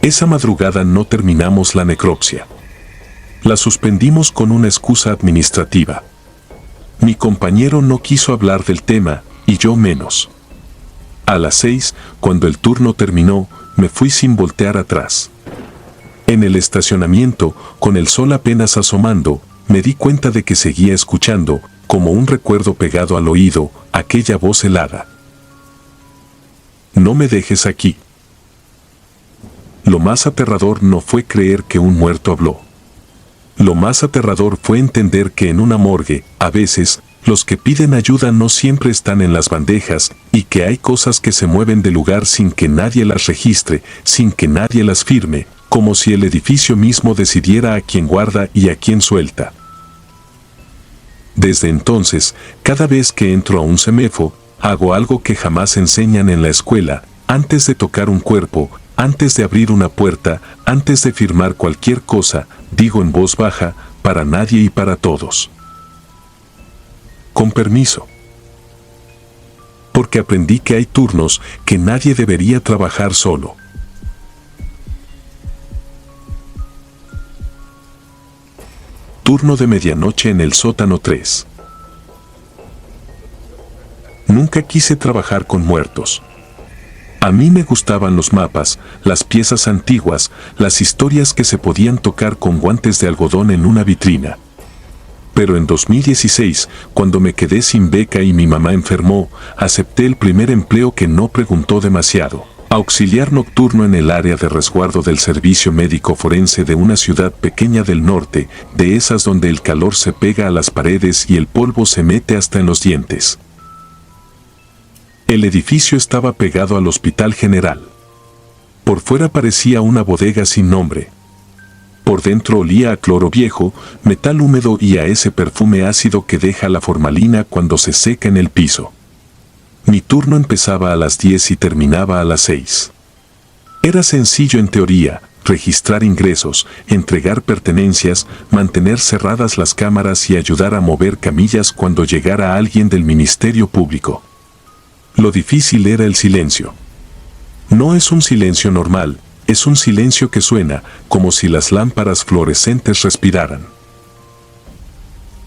Esa madrugada no terminamos la necropsia. La suspendimos con una excusa administrativa. Mi compañero no quiso hablar del tema, y yo menos. A las 6, cuando el turno terminó, me fui sin voltear atrás. En el estacionamiento, con el sol apenas asomando, me di cuenta de que seguía escuchando, como un recuerdo pegado al oído, aquella voz helada. No me dejes aquí. Lo más aterrador no fue creer que un muerto habló. Lo más aterrador fue entender que en una morgue, a veces, los que piden ayuda no siempre están en las bandejas, y que hay cosas que se mueven de lugar sin que nadie las registre, sin que nadie las firme, como si el edificio mismo decidiera a quién guarda y a quién suelta. Desde entonces, cada vez que entro a un CEMEFO, hago algo que jamás enseñan en la escuela: antes de tocar un cuerpo, antes de abrir una puerta, antes de firmar cualquier cosa, digo en voz baja, para nadie y para todos: con permiso. Porque aprendí que hay turnos que nadie debería trabajar solo. Turno de medianoche en el sótano 3. Nunca quise trabajar con muertos. A mí me gustaban los mapas, las piezas antiguas, las historias que se podían tocar con guantes de algodón en una vitrina. Pero en 2016, cuando me quedé sin beca y mi mamá enfermó, acepté el primer empleo que no preguntó demasiado: auxiliar nocturno en el área de resguardo del servicio médico forense de una ciudad pequeña del norte, de esas donde el calor se pega a las paredes y el polvo se mete hasta en los dientes. El edificio estaba pegado al Hospital General. Por fuera parecía una bodega sin nombre. Por dentro olía a cloro viejo, metal húmedo y a ese perfume ácido que deja la formalina cuando se seca en el piso. Mi turno empezaba a las 10 y terminaba a las 6. Era sencillo en teoría, registrar ingresos, entregar pertenencias, mantener cerradas las cámaras y ayudar a mover camillas cuando llegara alguien del Ministerio Público. Lo difícil era el silencio. No es un silencio normal, es un silencio que suena como si las lámparas fluorescentes respiraran.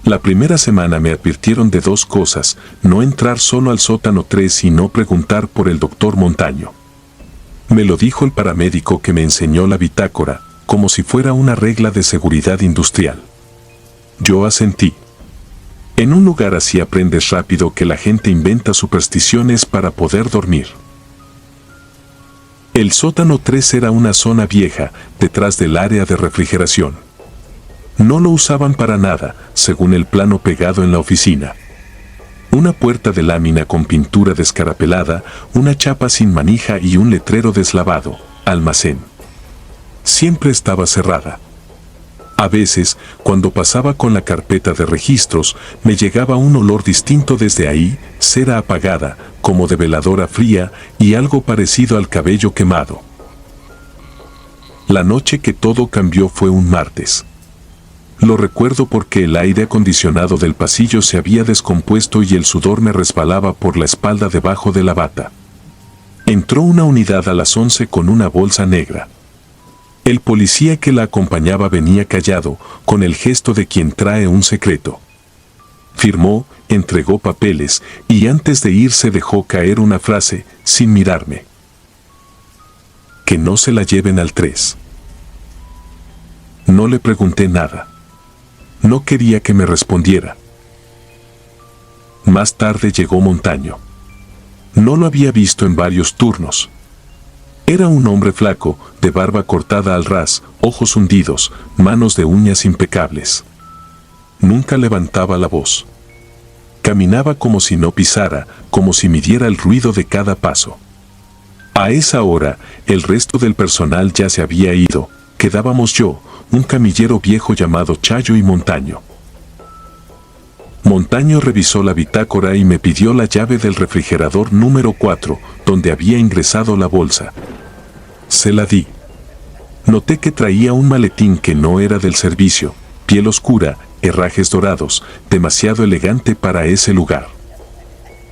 La primera semana me advirtieron de dos cosas: no entrar solo al sótano 3 y no preguntar por el doctor Montaño. Me lo dijo el paramédico que me enseñó la bitácora, como si fuera una regla de seguridad industrial. Yo asentí. En un lugar así aprendes rápido que la gente inventa supersticiones para poder dormir. El sótano 3 era una zona vieja, detrás del área de refrigeración. No lo usaban para nada, según el plano pegado en la oficina. Una puerta de lámina con pintura descarapelada, una chapa sin manija y un letrero deslavado: almacén. Siempre estaba cerrada. A veces, cuando pasaba con la carpeta de registros, me llegaba un olor distinto desde ahí, cera apagada, como de veladora fría, y algo parecido al cabello quemado. La noche que todo cambió fue un martes. Lo recuerdo porque el aire acondicionado del pasillo se había descompuesto y el sudor me resbalaba por la espalda debajo de la bata. Entró una unidad a las 11 con una bolsa negra. El policía que la acompañaba venía callado, con el gesto de quien trae un secreto. Firmó, entregó papeles, y antes de irse dejó caer una frase, sin mirarme: que no se la lleven al 3. No le pregunté nada. No quería que me respondiera. Más tarde llegó Montaño. No lo había visto en varios turnos. Era un hombre flaco, de barba cortada al ras, ojos hundidos, manos de uñas impecables. Nunca levantaba la voz. Caminaba como si no pisara, como si midiera el ruido de cada paso. A esa hora, el resto del personal ya se había ido. Quedábamos yo, un camillero viejo llamado Chayo y Montaño. Montaño revisó la bitácora y me pidió la llave del refrigerador número 4, donde había ingresado la bolsa. Se la di. Noté que traía un maletín que no era del servicio, piel oscura, herrajes dorados, demasiado elegante para ese lugar.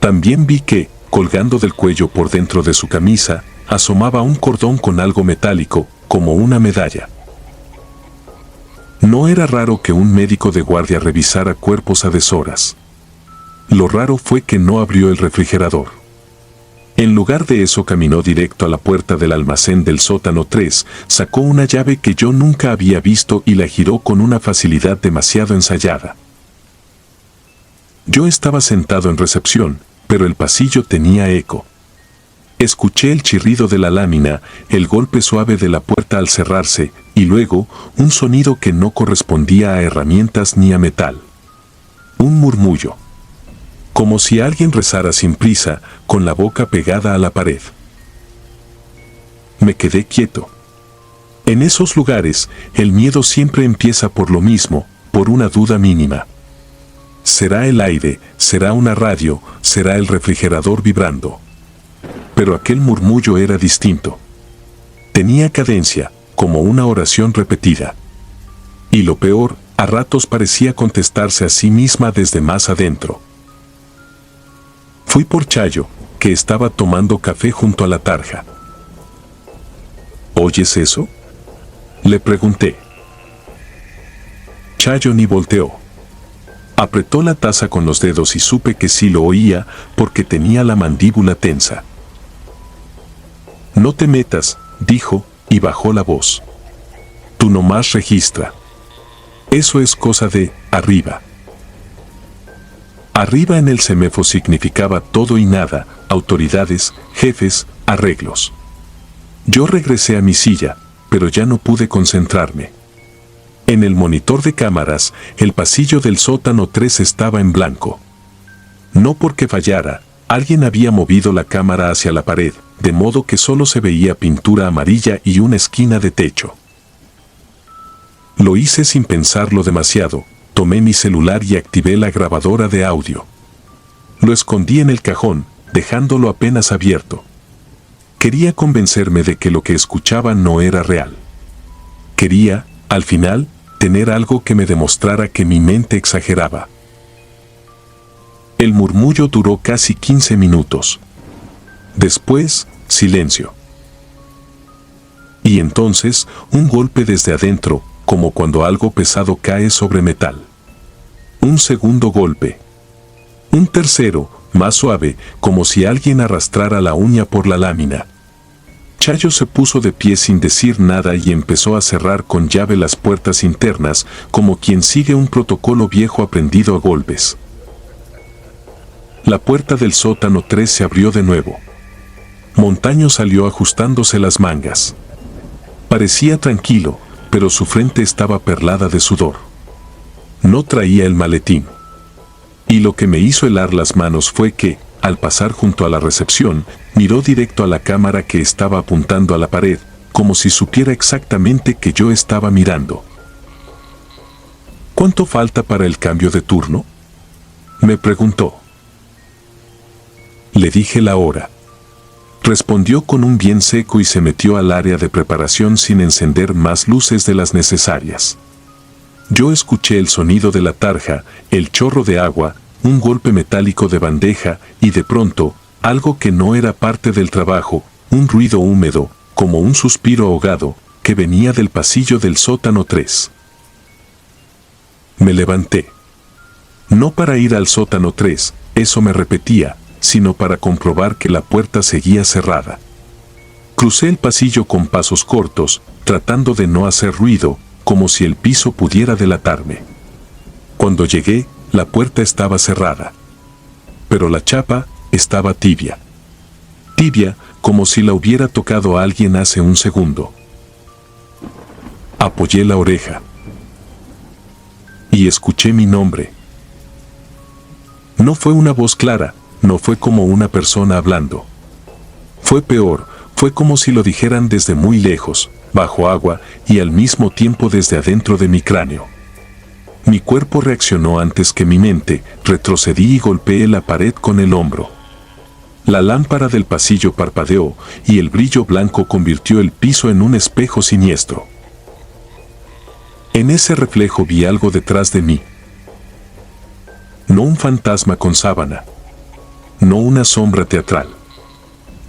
También vi que, colgando del cuello por dentro de su camisa, asomaba un cordón con algo metálico, como una medalla. No era raro que un médico de guardia revisara cuerpos a deshoras. Lo raro fue que no abrió el refrigerador. En lugar de eso caminó directo a la puerta del almacén del sótano 3, sacó una llave que yo nunca había visto y la giró con una facilidad demasiado ensayada. Yo estaba sentado en recepción, pero el pasillo tenía eco. Escuché el chirrido de la lámina, el golpe suave de la puerta al cerrarse, y luego, un sonido que no correspondía a herramientas ni a metal. Un murmullo. Como si alguien rezara sin prisa, con la boca pegada a la pared. Me quedé quieto. En esos lugares, el miedo siempre empieza por lo mismo, por una duda mínima. ¿Será el aire? ¿Será una radio? ¿Será el refrigerador vibrando? Pero aquel murmullo era distinto. Tenía cadencia, como una oración repetida. Y lo peor, a ratos parecía contestarse a sí misma desde más adentro. Fui por Chayo, que estaba tomando café junto a la tarja. ¿Oyes eso?, le pregunté. Chayo ni volteó. Apretó la taza con los dedos y supe que sí lo oía porque tenía la mandíbula tensa. No te metas, dijo, y bajó la voz. Tú nomás registra. Eso es cosa de arriba. Arriba en el CEMEFO significaba todo y nada, autoridades, jefes, arreglos. Yo regresé a mi silla, pero ya no pude concentrarme. En el monitor de cámaras, el pasillo del sótano 3 estaba en blanco. No porque fallara, alguien había movido la cámara hacia la pared, de modo que solo se veía pintura amarilla y una esquina de techo. Lo hice sin pensarlo demasiado, tomé mi celular y activé la grabadora de audio. Lo escondí en el cajón, dejándolo apenas abierto. Quería convencerme de que lo que escuchaba no era real. Quería, al final, tener algo que me demostrara que mi mente exageraba. El murmullo duró casi 15 minutos. Después, silencio. Y entonces, un golpe desde adentro, como cuando algo pesado cae sobre metal. Un segundo golpe. Un tercero, más suave, como si alguien arrastrara la uña por la lámina. Chayo se puso de pie sin decir nada y empezó a cerrar con llave las puertas internas, como quien sigue un protocolo viejo aprendido a golpes. La puerta del sótano 3 se abrió de nuevo. Montaño salió ajustándose las mangas. Parecía tranquilo, pero su frente estaba perlada de sudor. No traía el maletín. Y lo que me hizo helar las manos fue que, al pasar junto a la recepción, miró directo a la cámara que estaba apuntando a la pared, como si supiera exactamente que yo estaba mirando. ¿Cuánto falta para el cambio de turno?, me preguntó. Le dije la hora. Respondió con un bien seco y se metió al área de preparación sin encender más luces de las necesarias. Yo escuché el sonido de la tarja, el chorro de agua, un golpe metálico de bandeja y de pronto, algo que no era parte del trabajo, un ruido húmedo, como un suspiro ahogado, que venía del pasillo del sótano 3. Me levanté. No para ir al sótano 3, eso me repetía, sino para comprobar que la puerta seguía cerrada. Crucé el pasillo con pasos cortos, tratando de no hacer ruido, como si el piso pudiera delatarme. Cuando llegué, la puerta estaba cerrada. Pero la chapa estaba tibia. Tibia, como si la hubiera tocado a alguien hace un segundo. Apoyé la oreja. Y escuché mi nombre. No fue una voz clara, no fue como una persona hablando. Fue peor, fue como si lo dijeran desde muy lejos, bajo agua y al mismo tiempo desde adentro de mi cráneo. Mi cuerpo reaccionó antes que mi mente, retrocedí y golpeé la pared con el hombro. La lámpara del pasillo parpadeó y el brillo blanco convirtió el piso en un espejo siniestro. En ese reflejo vi algo detrás de mí. No un fantasma con sábana. No una sombra teatral.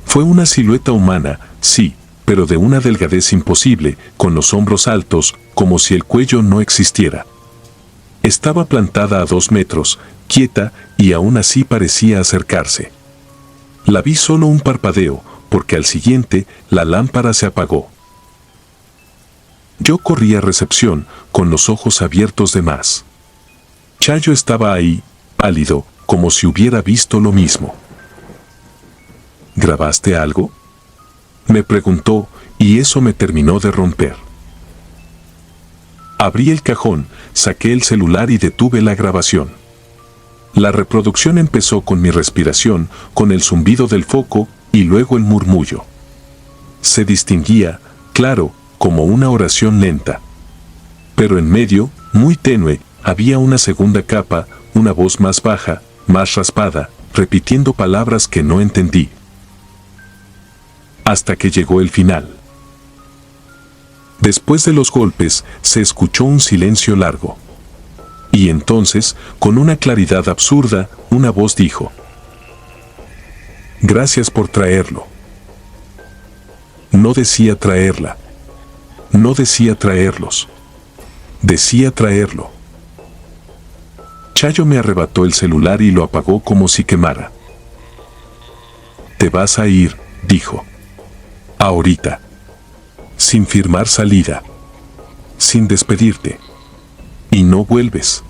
Fue una silueta humana, sí, pero de una delgadez imposible, con los hombros altos, como si el cuello no existiera. Estaba plantada a 2 metros, quieta, y aún así parecía acercarse. La vi solo un parpadeo, porque al siguiente, la lámpara se apagó. Yo corrí a recepción, con los ojos abiertos de más. Chayo estaba ahí, pálido, como si hubiera visto lo mismo. ¿Grabaste algo?, me preguntó, y eso me terminó de romper. Abrí el cajón, saqué el celular y detuve la grabación. La reproducción empezó con mi respiración, con el zumbido del foco, y luego el murmullo. Se distinguía, claro, como una oración lenta. Pero en medio, muy tenue, había una segunda capa, una voz más baja, más raspada, repitiendo palabras que no entendí. Hasta que llegó el final. Después de los golpes, se escuchó un silencio largo. Y entonces, con una claridad absurda, una voz dijo: «Gracias por traerlo». No decía traerla. No decía traerlos. Decía traerlo. Chayo me arrebató el celular y lo apagó como si quemara. «Te vas a ir», dijo. «Ahorita. Sin firmar salida. Sin despedirte. Y no vuelves».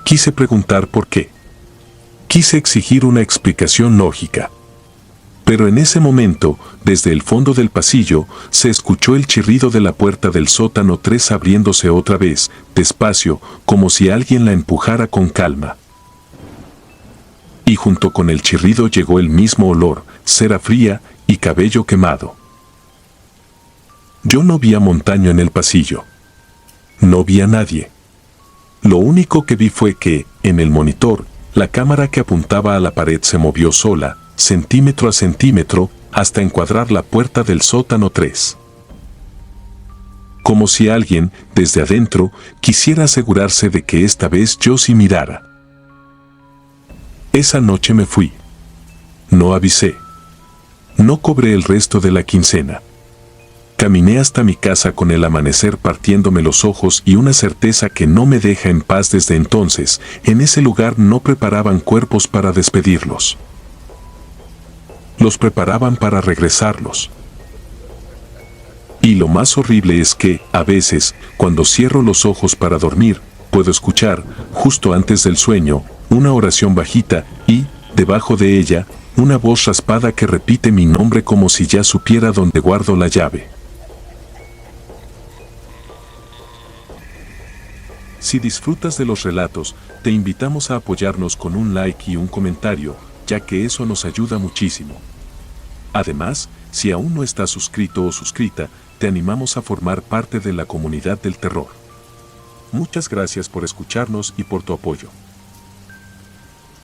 Quise preguntar por qué. Quise exigir una explicación lógica. Pero en ese momento, desde el fondo del pasillo, se escuchó el chirrido de la puerta del sótano 3 abriéndose otra vez, despacio, como si alguien la empujara con calma. Y junto con el chirrido llegó el mismo olor, cera fría y cabello quemado. Yo no vi a Montaño en el pasillo. No vi a nadie. Lo único que vi fue que, en el monitor, La cámara que apuntaba a la pared se movió sola, centímetro a centímetro, hasta encuadrar la puerta del sótano 3. Como si alguien, desde adentro, quisiera asegurarse de que esta vez yo sí mirara. Esa noche me fui. No avisé. No cobré el resto de la quincena. Caminé hasta mi casa con el amanecer partiéndome los ojos y una certeza que no me deja en paz desde entonces. En ese lugar no preparaban cuerpos para despedirlos. Los preparaban para regresarlos. Y lo más horrible es que, a veces, cuando cierro los ojos para dormir, puedo escuchar, justo antes del sueño, una oración bajita y, debajo de ella, una voz raspada que repite mi nombre como si ya supiera dónde guardo la llave. Si disfrutas de los relatos, te invitamos a apoyarnos con un like y un comentario, ya que eso nos ayuda muchísimo. Además, si aún no estás suscrito o suscrita, te animamos a formar parte de la comunidad del terror. Muchas gracias por escucharnos y por tu apoyo.